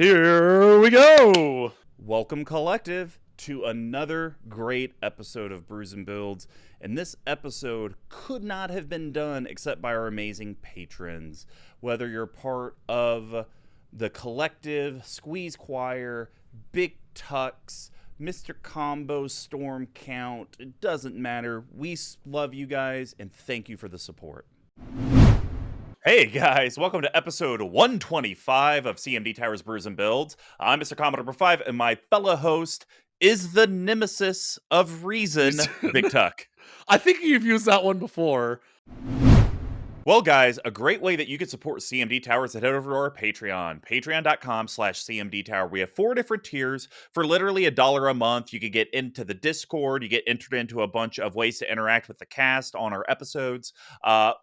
here we go. Welcome, Collective, to another great episode of Brews and Builds. And this episode could not have been done except by our amazing patrons. Whether you're part of the Collective, Squeeze Choir, BigTucks, Mr. Combo, Storm Count, it doesn't matter. We love you guys and thank you for the support. Hey guys, welcome to episode 125 of CMD Tower's Brews and Builds. I'm MrComboNumber5 and my fellow host is the nemesis of reason, BigTuck. I think you've used that one before. Well, guys, a great way that you can support CMD Tower is to head over to our Patreon, patreon.com/CMD Tower. We have 4 different tiers for literally $1 a month. You can get into the Discord, you get entered into a bunch of ways to interact with the cast on our episodes,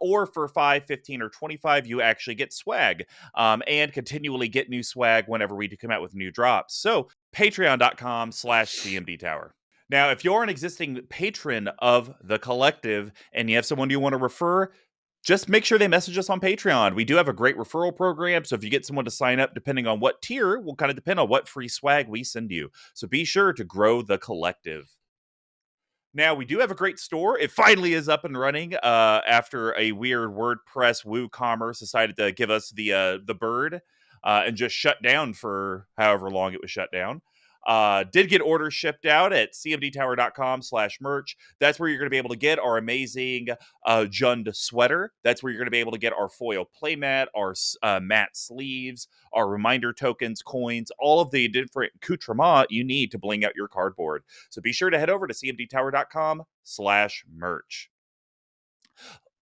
or for $5, $15, or $25, you actually get swag, and continually get new swag whenever we do come out with new drops. So, patreon.com/CMD Tower. Now, if you're an existing patron of the Collective and you have someone you want to refer, just make sure they message us on Patreon. We do have a great referral program, so if you get someone to sign up, depending on what tier, will kind of depend on what free swag we send you. So be sure to grow the Collective. Now, we do have a great store. It finally is up and running after a weird WordPress WooCommerce decided to give us the bird and just shut down for however long it was shut down. Did get orders shipped out at cmdtower.com/merch. That's where you're going to be able to get our amazing Jund sweater. That's where you're going to be able to get our foil playmat, our matte sleeves, our reminder tokens, coins, all of the different accoutrements you need to bling out your cardboard. So be sure to head over to cmdtower.com/merch.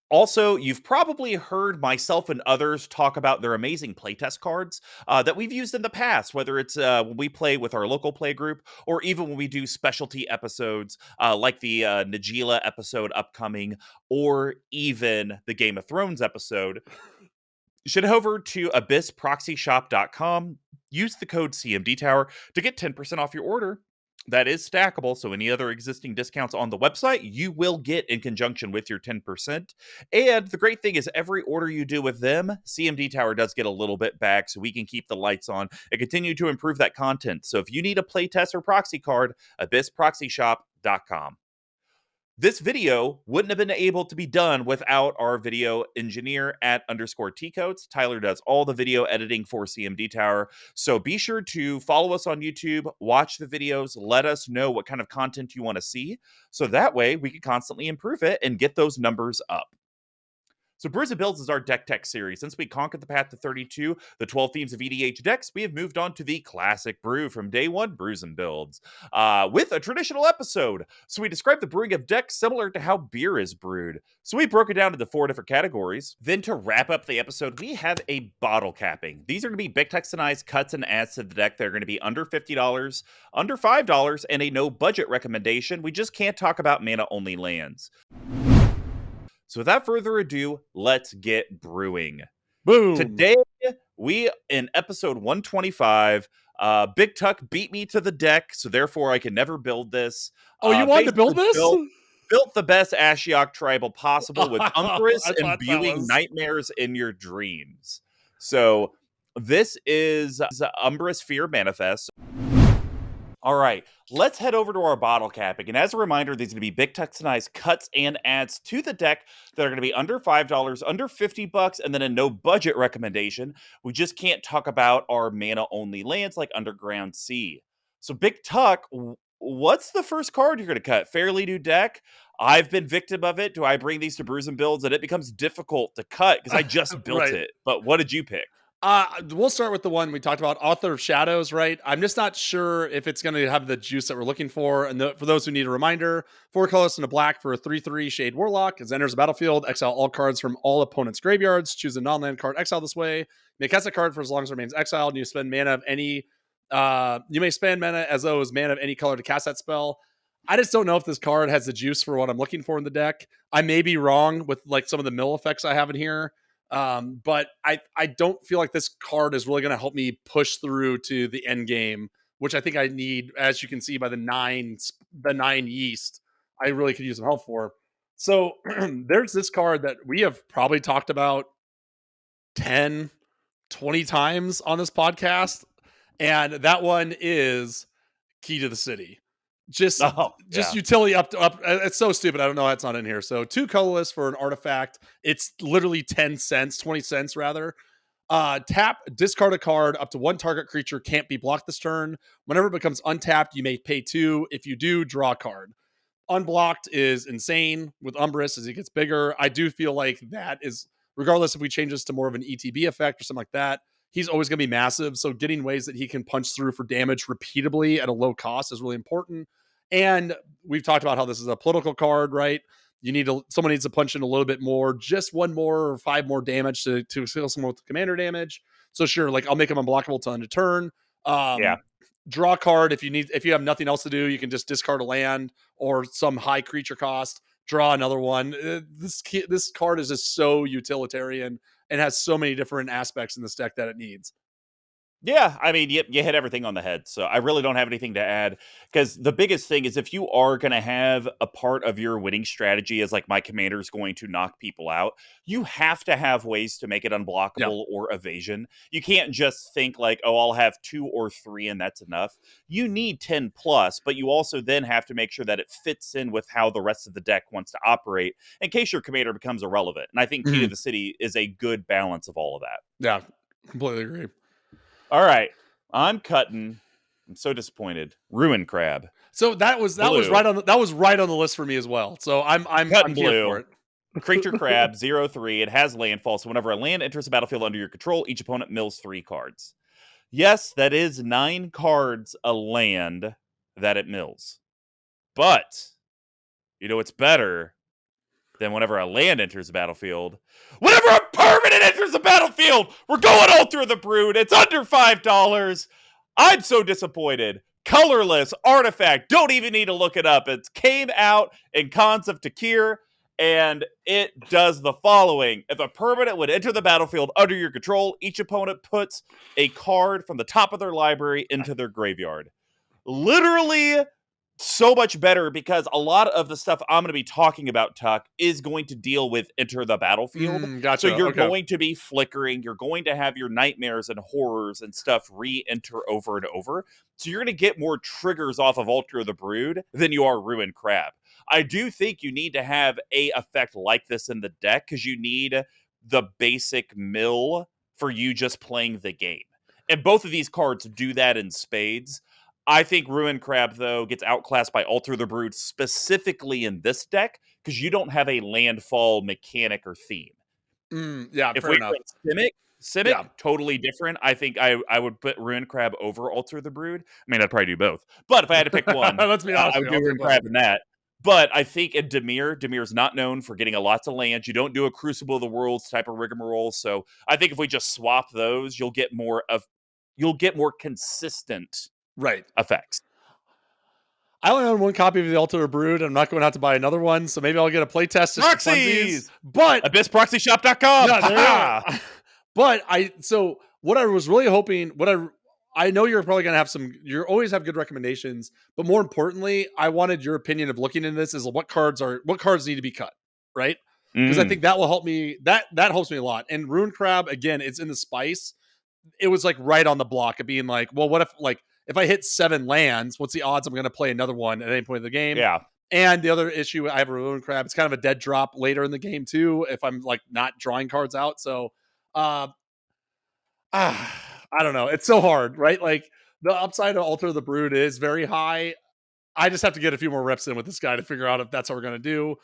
Also, you've probably heard myself and others talk about their amazing playtest cards that we've used in the past, whether it's when we play with our local play group or even when we do specialty episodes like the Najila episode upcoming or even the Game of Thrones episode. You should head over to abyssproxyshop.com, use the code CMDTower to get 10% off your order. That is stackable, so any other existing discounts on the website, you will get in conjunction with your 10%. And the great thing is every order you do with them, CMD Tower does get a little bit back, so we can keep the lights on and continue to improve that content. So if you need a playtest or proxy card, abyssproxyshop.com. This video wouldn't have been able to be done without our video engineer at _tcoats. Tyler does all the video editing for CMD Tower. So be sure to follow us on YouTube, watch the videos, let us know what kind of content you want to see. So that way we can constantly improve it and get those numbers up. So Brews and Builds is our deck tech series. Since we conquered the path to 32, the 12 themes of EDH decks, we have moved on to the classic brew from day one, Brews and Builds, with a traditional episode. So we describe the brewing of decks similar to how beer is brewed. So we broke it down into 4 different categories. Then to wrap up the episode, we have a bottle capping. These are going to be big textonized cuts and adds to the deck. They're going to be under $50, under $5, and a no budget recommendation. We just can't talk about mana-only lands. So without further ado, let's get brewing. Boom. Today, we, in episode 125, BigTuck beat me to the deck, so therefore I can never build this. Oh, you wanted to build this? Built the best Ashiok tribal possible with Umbris imbuing nightmares in your dreams. So this is Umbris Fear Manifest. All right, let's head over to our bottle capping. And as a reminder, these are going to be big textonized cuts and adds to the deck that are going to be under $5, under $50, and then a no budget recommendation. We just can't talk about our mana-only lands like Underground Sea. So BigTuck, what's the first card you're going to cut? Fairly new deck. I've been victim of it. Do I bring these to Brews and Builds? And it becomes difficult to cut because I just built it. But what did you pick? We'll start with the one we talked about, Author of Shadows, right? I'm just not sure if it's going to have the juice that we're looking for. And for those who need a reminder, 4 colors and a black for a 3/3 Shade Warlock. As it enters the battlefield, exile all cards from all opponents' graveyards. Choose a non-land card, exile this way. You may cast a card for as long as it remains exiled, and you spend mana of any. You may spend mana as though it was mana of any color to cast that spell. I just don't know if this card has the juice for what I'm looking for in the deck. I may be wrong with like some of the mill effects I have in here. But I don't feel like this card is really going to help me push through to the end game, which I think I need, as you can see by the 9 yeast, I really could use some help for. So there's this card that we have probably talked about 10, 20 times on this podcast. And that one is Key to the City. Just Oh, just yeah. utility up. It's so stupid. I don't know why it's not in here. So 2 colorless for an artifact. It's literally 10 cents, 20 cents rather. Tap, discard a card. Up to 1 target creature can't be blocked this turn. Whenever it becomes untapped, you may pay 2. If you do, draw a card. Unblocked is insane with Umbris as he gets bigger. I do feel like that is, regardless if we change this to more of an ETB effect or something like that, he's always going to be massive. So getting ways that he can punch through for damage repeatably at a low cost is really important. And we've talked about how this is a political card, right? Someone needs to punch in a little bit more, just 1 more or 5 more damage to kill someone with commander damage. So sure, like I'll make him unblockable to end a turn. Yeah. Draw a card if you have nothing else to do, you can just discard a land or some high creature cost, draw another one. This card is just so utilitarian and has so many different aspects in this deck that it needs. Yeah, I mean, you hit everything on the head. So I really don't have anything to add because the biggest thing is if you are going to have a part of your winning strategy as like my commander is going to knock people out, you have to have ways to make it Yeah. unblockable or evasion. You can't just think like, oh, I'll have 2 or 3 and that's enough. You need 10 plus, but you also then have to make sure that it fits in with how the rest of the deck wants to operate in case your commander becomes irrelevant. And I think Key to the City is a good balance of all of that. Yeah, completely agree. All right, I'm cutting. I'm so disappointed. Ruin Crab. So that was Blue. right on the list for me as well. So I'm Cutting here blue. for it. Creature crab, 0/3. It has landfall, so whenever a land enters the battlefield under your control, each opponent mills 3 cards. Yes, that is 9 cards a land that it mills. But, you know what's better than whenever a land enters the battlefield? Whenever a permanent enters the battlefield! We're going all through the brood. It's under $5. I'm so disappointed. Colorless artifact. Don't even need to look it up. It came out in Khans of Takir, and it does the following. If a permanent would enter the battlefield under your control, each opponent puts a card from the top of their library into their graveyard. Literally so much better because a lot of the stuff I'm going to be talking about, Tuck, is going to deal with enter the battlefield. So Gotcha. you're Okay. going to be flickering. You're going to have your nightmares and horrors and stuff re-enter over and over. So you're going to get more triggers off of Altar of the Brood than you are Ruin Crab. I do think you need to have a effect like this in the deck because you need the basic mill for you just playing the game. And both of these cards do that in spades. I think Ruin Crab, though, gets outclassed by Alter the Brood specifically in this deck because you don't have a landfall mechanic or theme. Yeah, If fair we enough. were in Simic, Yeah. totally different. I think I would put Ruin Crab over Alter the Brood. I mean, I'd probably do both. But if I had to pick one, Let's be honest I with would you, do I'll do Ruin Crab both. in that. But I think in Dimir's not known for getting a lots of lands. You don't do a Crucible of the Worlds type of rigmarole. So I think if we just swap those, you'll get more consistent Right. effects. I only own 1 copy of the Altar of Brood. I'm not going to have to buy another one, so maybe I'll get a playtest just for funsies. Proxies! But AbyssProxyShop.com! yeah, there you go. But what I was really hoping, I know you're probably going to have you always have good recommendations, but more importantly, I wanted your opinion of looking into this is what cards need to be cut, right? Because I think that will help me. That helps me a lot. And Rune Crab, again, it's in the spice. It was like right on the block of being like, well, what if I hit 7 lands, what's the odds I'm going to play another one at any point in the game? Yeah. And the other issue, I have a Ruin Crab. It's kind of a dead drop later in the game too, if I'm like not drawing cards out. So, I don't know. It's so hard, right? Like the upside of Alter the Brood is very high. I just have to get a few more reps in with this guy to figure out if that's what we're going to do.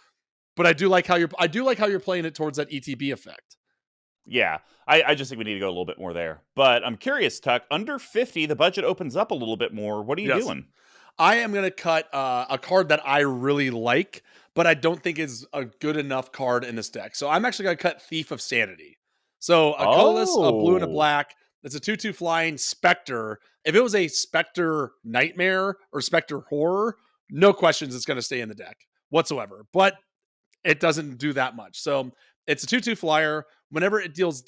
But I do like how you're playing it towards that ETB effect. Yeah, I just think we need to go a little bit more there. But I'm curious, Tuck, under 50, the budget opens up a little bit more. What are you doing? I am going to cut a card that I really like, but I don't think is a good enough card in this deck. So I'm actually going to cut Thief of Sanity. So a colorless, a blue and a black. It's a 2/2 flying Spectre. If it was a Spectre Nightmare or Spectre Horror, no questions it's going to stay in the deck whatsoever. But it doesn't do that much. So it's a 2/2 flyer. Whenever it deals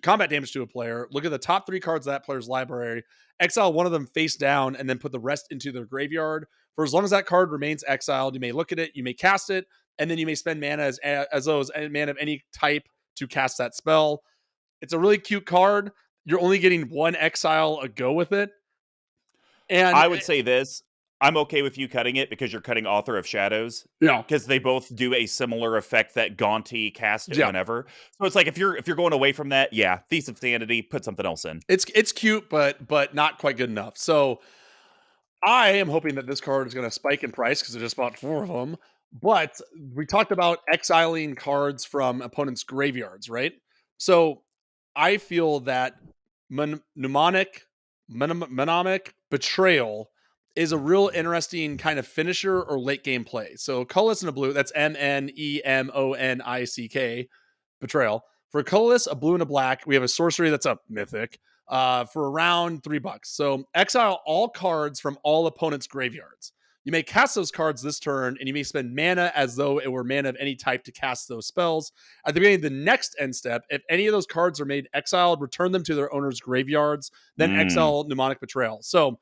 combat damage to a player, look at the top 3 cards of that player's library, exile one of them face down, and then put the rest into their graveyard. For as long as that card remains exiled, you may look at it, you may cast it, and then you may spend mana as those mana of any type to cast that spell. It's a really cute card. you're only getting one exile a go with it. And I would say this, I'm okay with you cutting it because you're cutting Author of Shadows, yeah, because they both do a similar effect that Gaunty cast it yeah, whenever. So it's like if you're going away from that, yeah, Feast of Sanity, put something else in. it's cute, but not quite good enough. So I am hoping that this card is going to spike in price because I just bought 4 of them. But we talked about exiling cards from opponents' graveyards, right? So I feel that mnemonic betrayal is a real interesting kind of finisher or late game play. So colorless and a blue, that's MNEMONICK betrayal. For a colorless, a blue and a black, we have a sorcery that's a mythic for around $3. So exile all cards from all opponents' graveyards. You may cast those cards this turn, and you may spend mana as though it were mana of any type to cast those spells. At the beginning of the next end step, if any of those cards are made exiled, return them to their owner's graveyards, then exile Mnemonic Betrayal. So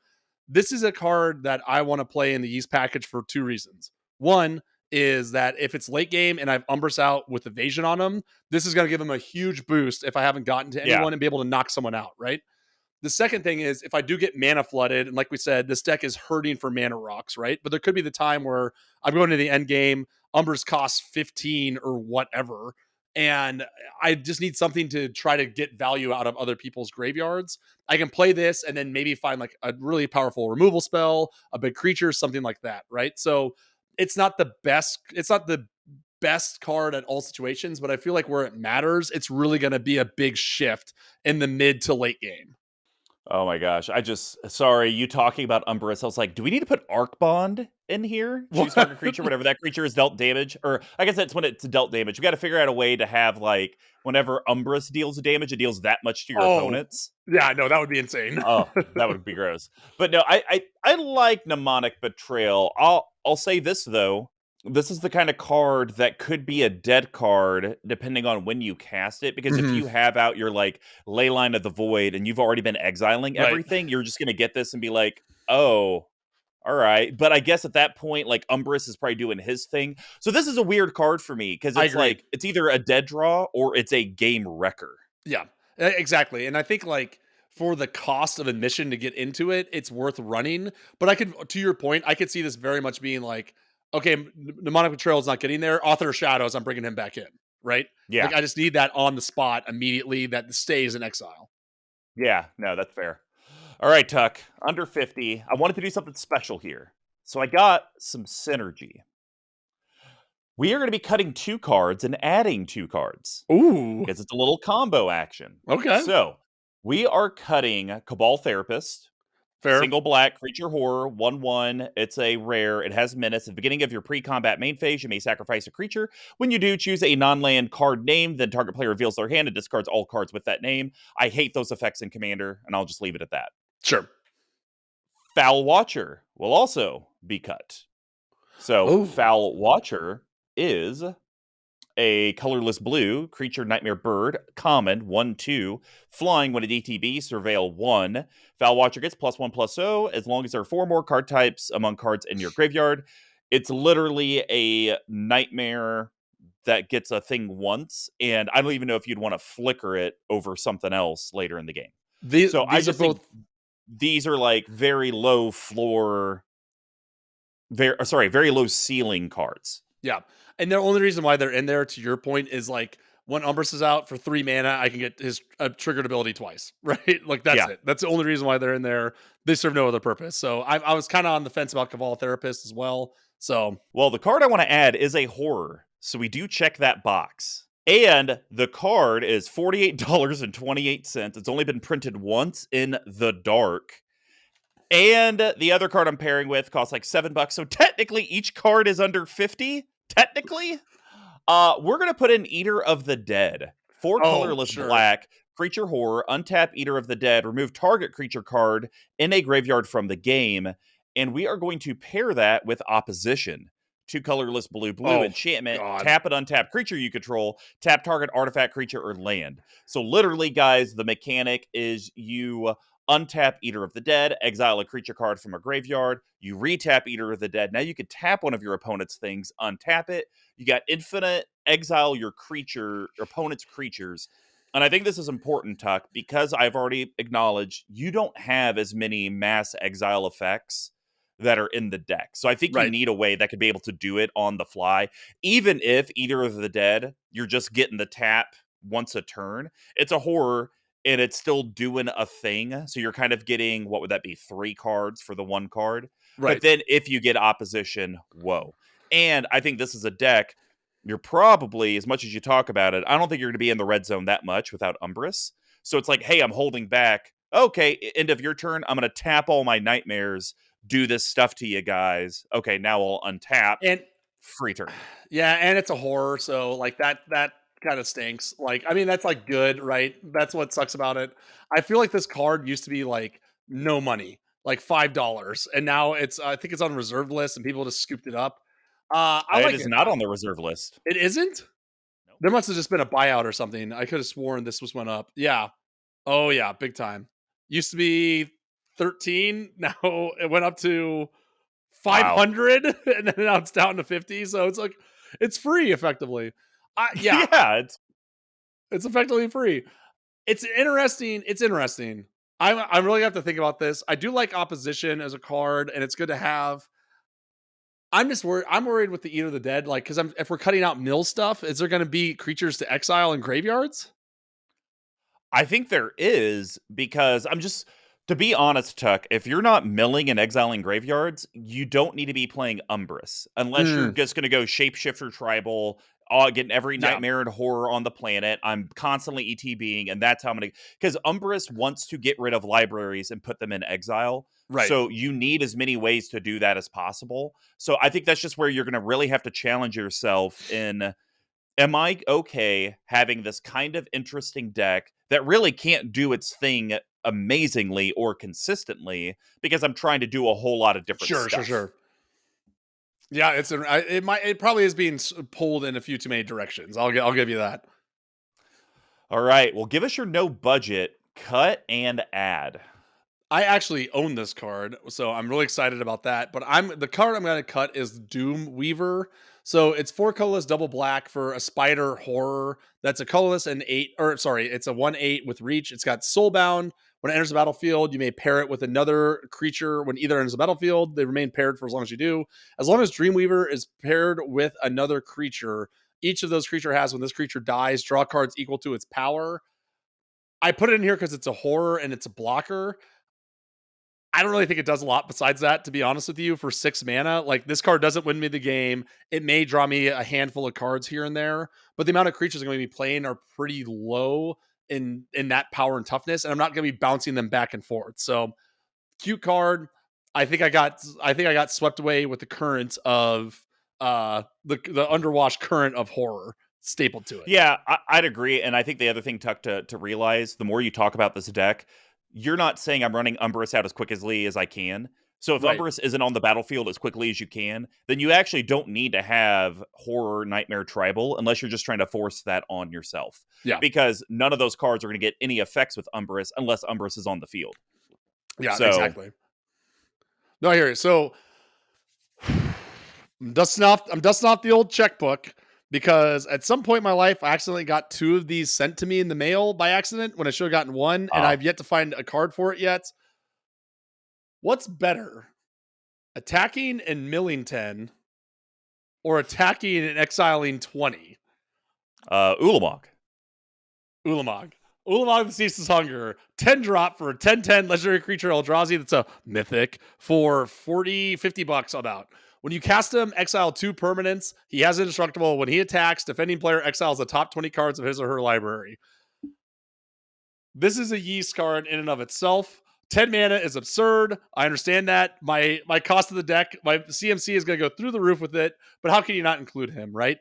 this is a card that I want to play in the Yeast package for 2 reasons. One is that if it's late game and I have Umbris out with evasion on them, this is going to give them a huge boost if I haven't gotten to Yeah. anyone and be able to knock someone out, right? The second thing is if I do get mana flooded, and like we said, this deck is hurting for mana rocks, right? But there could be the time where I'm going to the end game, Umbers costs 15 or whatever, and I just need something to try to get value out of other people's graveyards. I can play this and then maybe find like a really powerful removal spell, a big creature, something like that, right? So it's not the best card at all situations, but I feel like where it matters, it's really going to be a big shift in the mid to late game. Oh my gosh. Sorry, you talking about Umbris. I was like, do we need to put Arc Bond in here? Choose target creature, whenever that creature is dealt damage. Or I guess that's when it's dealt damage. We got to figure out a way to have, like, whenever Umbris deals damage, it deals that much to your Oh, opponents. yeah, no, that would be insane. Oh, that would be gross. But no, I like Mnemonic Betrayal. I'll say this though. This is the kind of card that could be a dead card depending on when you cast it. Because if Mhm. you have out your like Leyline of the Void and you've already been exiling Right. everything, you're just gonna get this and be like, oh, all right. But I guess at that point, like Umbris is probably doing his thing. So this is a weird card for me because I it's agree. like it's either a dead draw or it's a game wrecker. Yeah, exactly. And I think like for the cost of admission to get into it, it's worth running. But I could, to your point, I could see this very much being like, okay, Mnemonic Betrayal is not getting there. Author of Shadows, I'm bringing him back in, right? Yeah. Like I just need that on the spot immediately that stays in exile. Yeah, no, that's fair. All right, Tuck, under 50. I wanted to do something special here. So I got some synergy. We are going to be cutting 2 cards and adding 2 cards Ooh, because it's a little combo action. okay, So we are cutting Cabal Therapist, fair. single black creature horror, 1/1. It's a rare. It has menace. At the beginning of your pre-combat main phase, you may sacrifice a creature. When you do, choose a non-land card name. Then target player reveals their hand and discards all cards with that name. I hate those effects in Commander, and I'll just leave it at that. Sure. Foul Watcher will also be cut. So, Oh, Foul Watcher is a colorless blue creature nightmare bird, common, 1/2, flying. When a DTB, surveil 1. Foul Watcher gets +1/+0 as long as there are 4 more card types among cards in your graveyard. It's literally a nightmare that gets a thing once, and I don't even know if you'd want to flicker it over something else later in the game. So I these are just think both. these are like very low floor, very low ceiling cards. Yeah. And the only reason why they're in there, to your point, is like when Umbris is out for 3 mana, I can get his triggered ability twice, right? Like that's Yeah. it. That's the only reason why they're in there. They serve no other purpose. So I was kind of on the fence about Cabal Therapist as well. So Well, the card I want to add is a horror, so we do check that box. And the card is $48.28. It's only been printed once in the dark. And the other card I'm pairing with costs like $7. So technically each card is under 50. Technically. We're gonna put in Eater of the Dead. 4 oh, colorless sure. black, creature horror, untap Eater of the Dead, remove target creature card in a graveyard from the game, and we are going to pair that with Opposition. 2 colorless blue Oh enchantment, God. tap an untapped creature you control, tap target artifact, creature, or land. So literally, guys, the mechanic is you untap Eater of the Dead, exile a creature card from a graveyard, you retap Eater of the Dead. Now you can tap one of your opponent's things, untap it. You got infinite exile your opponent's creatures, And I think this is important, Tuck, because I've already acknowledged you don't have as many mass exile effects that are in the deck. So I think you Right. need a way that could be able to do it on the fly. Even if either of the dead, you're just getting the tap once a turn. It's a horror and it's still doing a thing. So you're kind of getting, what would that be, 3 cards for the 1 card. But Right. then if you get opposition, whoa. And I think this is a deck you're probably, as much as you talk about it, I don't think you're going to be in the red zone that much without Umbris. So it's like, hey, I'm holding back. Okay, end of your turn. I'm going to tap all my nightmares, do this stuff to you guys. Okay, now I'll untap. And Free turn. yeah, and it's a horror, so like that kind of stinks. Like, I mean, that's like good, right? That's what sucks about it. I feel like this card used to be like no money, like $5, and now it's I think it's on reserve list, and people just scooped it up. I It like is it. not on the reserve list. It isn't. Nope. There must have just been a buyout or something. I could have sworn this was went up. Yeah. Oh yeah, big time. Used to be 13. Now it went up to Wow. 500, and then now it's down to 50. So it's like it's free effectively. Yeah, Yeah, it's effectively free. It's interesting. It's interesting. I really have to think about this. I do like opposition as a card, and it's good to have. I'm just worried. I'm worried with the Eat of the Dead, like because I'm if we're cutting out mill stuff, is there going to be creatures to exile in graveyards? I think there is because I'm just to be honest, Tuck, if you're not milling and exiling graveyards, you don't need to be playing Umbris unless you're Mm, just going to go shapeshifter tribal, getting every yeah, nightmare and horror on the planet. I'm constantly ETBing, and that's how I'm going to. Because Umbris wants to get rid of libraries and put them in exile. right. So you need as many ways to do that as possible. So I think that's just where you're going to really have to challenge yourself in am I okay having this kind of interesting deck that really can't do its thing amazingly or consistently because I'm trying to do a whole lot of different Sure, sure, stuff? sure. Yeah, it probably is being pulled in a few too many directions. I'll give you that. All right, well, give us your no budget cut and add. I actually own this card, so I'm really excited about that. But I'm the card I'm going to cut is Doom Weaver. So it's 4 colorless double black for a spider horror. That's a colorless and 8, or sorry, it's a 1/8 with reach. It's got soulbound. When it enters the battlefield, you may pair it with another creature. When either enters the battlefield, they remain paired for as long as you do. As long as Dreamweaver is paired with another creature, each of those creature has when this creature dies, draw cards equal to its power. I put it in here because it's a horror and it's a blocker. I don't really think it does a lot besides that, to be honest with you, for 6 mana. Like, this card doesn't win me the game. It may draw me a handful of cards here and there, but the amount of creatures I'm going to be playing are pretty low in that power and toughness, and I'm not going to be bouncing them back and forth. So, cute card. I think I got swept away with the current of the underwash current of horror stapled to it. Yeah, I'd agree. And I think the other thing, Tuck, to realize the more you talk about this deck, you're not saying I'm running Umbris out as quickly as I can. So if Right. Umbris isn't on the battlefield as quickly as you can, then you actually don't need to have Horror Nightmare Tribal unless you're just trying to force that on yourself. Yeah. Because none of those cards are going to get any effects with Umbris unless Umbris is on the field. Yeah, So, exactly. No, I hear you. So I'm dusting off the old checkbook because at some point in my life, I accidentally got 2 of these sent to me in the mail by accident when I should have gotten 1, and uh, I've yet to find a card for it yet. What's better, attacking and milling 10 or attacking and exiling 20? Ulamog. Ulamog. Ulamog the Ceaseless Hunger. 10 drop for a 10/10 legendary creature Eldrazi that's a mythic for 40, $50 about. When you cast him, exile 2 permanents. He has indestructible. When he attacks, defending player exiles the top 20 cards of his or her library. This is a yeast card in and of itself. 10 mana is absurd. I understand that. My cost of the deck, my CMC is going to go through the roof with it, but how can you not include him, right?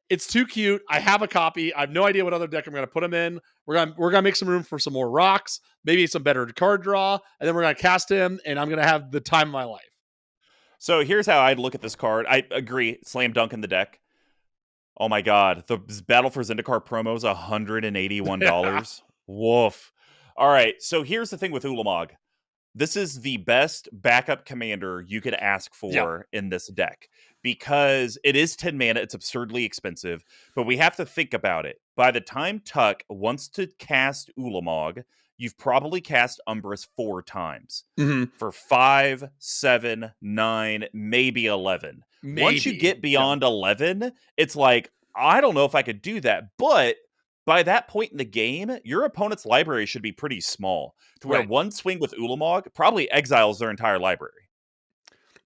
It's too cute. I have a copy. I have no idea what other deck I'm going to put him in. We're gonna make some room for some more rocks, maybe some better card draw, and then we're gonna cast him, and I'm gonna have the time of my life. So here's how I'd look at this card. I agree, slam dunk in the deck. Oh my god, the Battle for Zendikar promo is $181. Woof. All right, so here's the thing with Ulamog. This is the best backup commander you could ask Yep. for in this deck because it is 10 mana. It's absurdly expensive, but we have to think about it. By the time Tuck wants to cast Ulamog, you've probably cast Umbris 4 times Mhm. for 5, 7, 9, maybe 11. Once you Maybe. get beyond 11, it's like, I don't know if I could do that, but by that point in the game, your opponent's library should be pretty small to where Right. one swing with Ulamog probably exiles their entire library.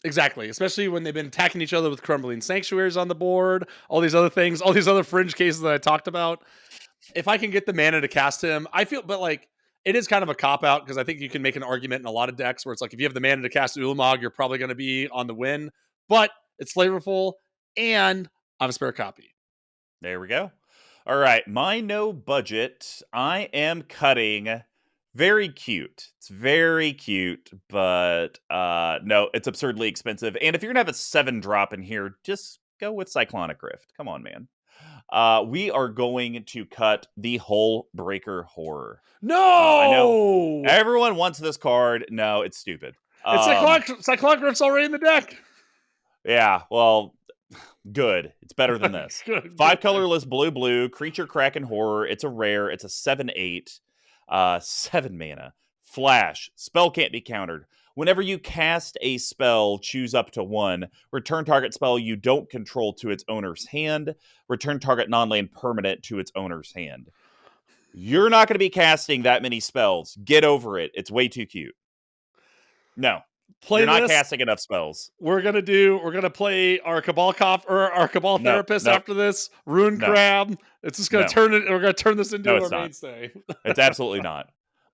Exactly. Especially when they've been attacking each other with crumbling sanctuaries on the board, all these other things, all these other fringe cases that I talked about. If I can get the mana to cast him, I feel, but like, it is kind of a cop out because I think you can make an argument in a lot of decks where it's like if you have the mana to cast Ulamog, you're probably going to be on the win, but it's flavorful and I have a spare copy. There we go. All right, my no budget. I am cutting very cute. It's very cute, but no, it's absurdly expensive. And if you're gonna have a 7 drop in here, just go with Cyclonic Rift. Come on, man. We are going to cut the Hull Breaker Horror. I know No, everyone wants this card. No, it's stupid. it's Cyclonic Rift's already in the deck. Yeah, well, good. It's better than this. Good, 5 good. colorless blue, creature Kraken Horror. It's a rare. It's a 7/8. 7 mana. Flash. Spell can't be countered. Whenever you cast a spell, choose up to 1. Return target spell you don't control to its owner's hand. Return target non-land permanent to its owner's hand. You're not going to be casting that many spells. Get over it. It's way too cute. No. You're not casting enough spells. We're gonna play our Cabal or our Cabal No, Therapist no, after this. Rune no, Crab. It's just gonna no. turn it. We're gonna turn this into No, our it's not. mainstay. It's absolutely not.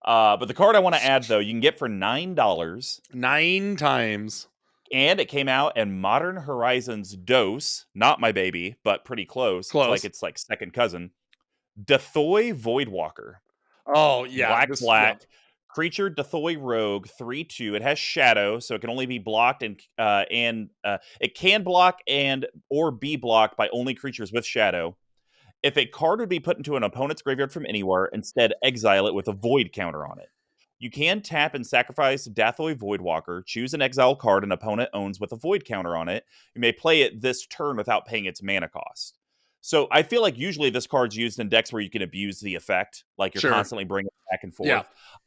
But the card I want to add, though, you can get for $9. 9 times. And it came out in Modern Horizons Dose, not my baby, but pretty close. Close. It's like second cousin. Deathoi Voidwalker. Oh yeah. Black. Creature Deathoi Rogue 3/2. It has Shadow, so it can only be blocked and it can block and or be blocked by only creatures with Shadow. If a card would be put into an opponent's graveyard from anywhere, instead exile it with a void counter on it. You can tap and sacrifice Dathoi Voidwalker, choose an exile card an opponent owns with a void counter on it. You may play it this turn without paying its mana cost. So I feel like usually this card's used in decks where you can abuse the effect, like you're constantly bringing it back and forth. Yeah.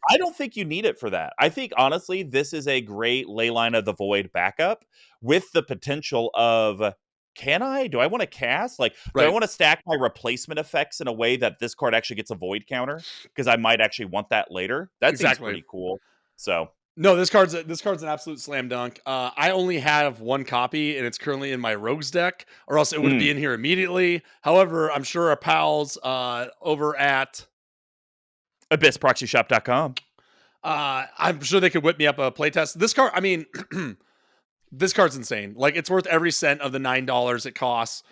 I don't think you need it for that. I think, honestly, this is a great Leyline of the Void backup with the potential of, do I want to cast? Like, do I want to stack my replacement effects in a way that this card actually gets a void counter? Because I might actually want that later. That seems pretty cool. So no, this card's an absolute slam dunk. I only have 1 copy, and it's currently in my Rogues deck, or else it would be in here immediately. However, I'm sure our pals over at AbyssProxyShop.com. I'm sure they could whip me up a playtest. This card, I mean, this card's insane. Like, it's worth every cent of the $9 it costs.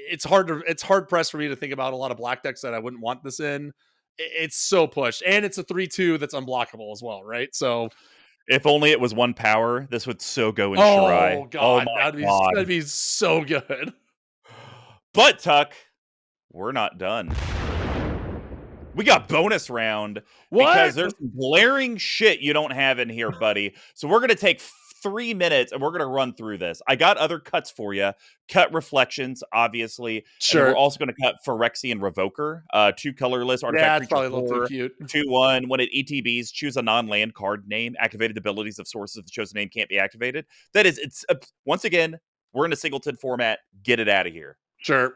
It's hard pressed for me to think about a lot of black decks that I wouldn't want this in. It's so pushed, and it's a 3/2 that's unblockable as well, right? So, if only it was 1 power, this would so go in Shirai. Oh god, my that'd be so good. But Tuck, we're not done. We got bonus round because there's some glaring shit you don't have in here, buddy. So we're gonna take 3 minutes and we're gonna run through this. I got other cuts for you. Cut Reflections, obviously. Sure. And we're also gonna cut Phyrexian Revoker, 2 colorless artifact. It's probably a little too cute. 2/1. When it ETBs, choose a non-land card name. Activated abilities of sources of the chosen name can't be activated. That is, it's once again, we're in a singleton format. Get it out of here. Sure.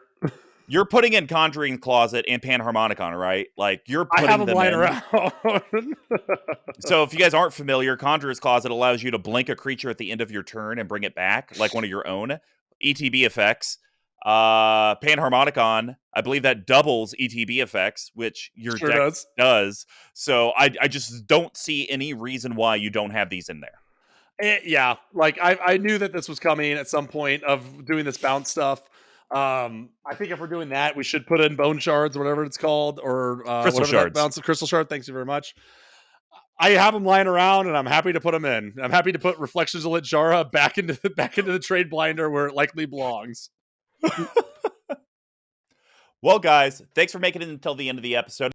You're putting in Conjuring Closet and Panharmonicon, right? Like, you're putting I have them lying in. around. So if you guys aren't familiar, Conjurer's Closet allows you to blink a creature at the end of your turn and bring it back, like one of your own. ETB effects. Panharmonicon, I believe that doubles ETB effects, which your deck does. So I just don't see any reason why you don't have these in there. Yeah, like I knew that this was coming at some point of doing this bounce stuff. I think if we're doing that, we should put in Bone Shards or whatever it's called, or Crystal Shards. Bounce of Crystal Shard. Thanks you very much. I have them lying around, and I'm happy to put them in. I'm happy to put Reflections of Lit-Jara back into the trade blinder where it likely belongs. Well, guys, thanks for making it until the end of the episode.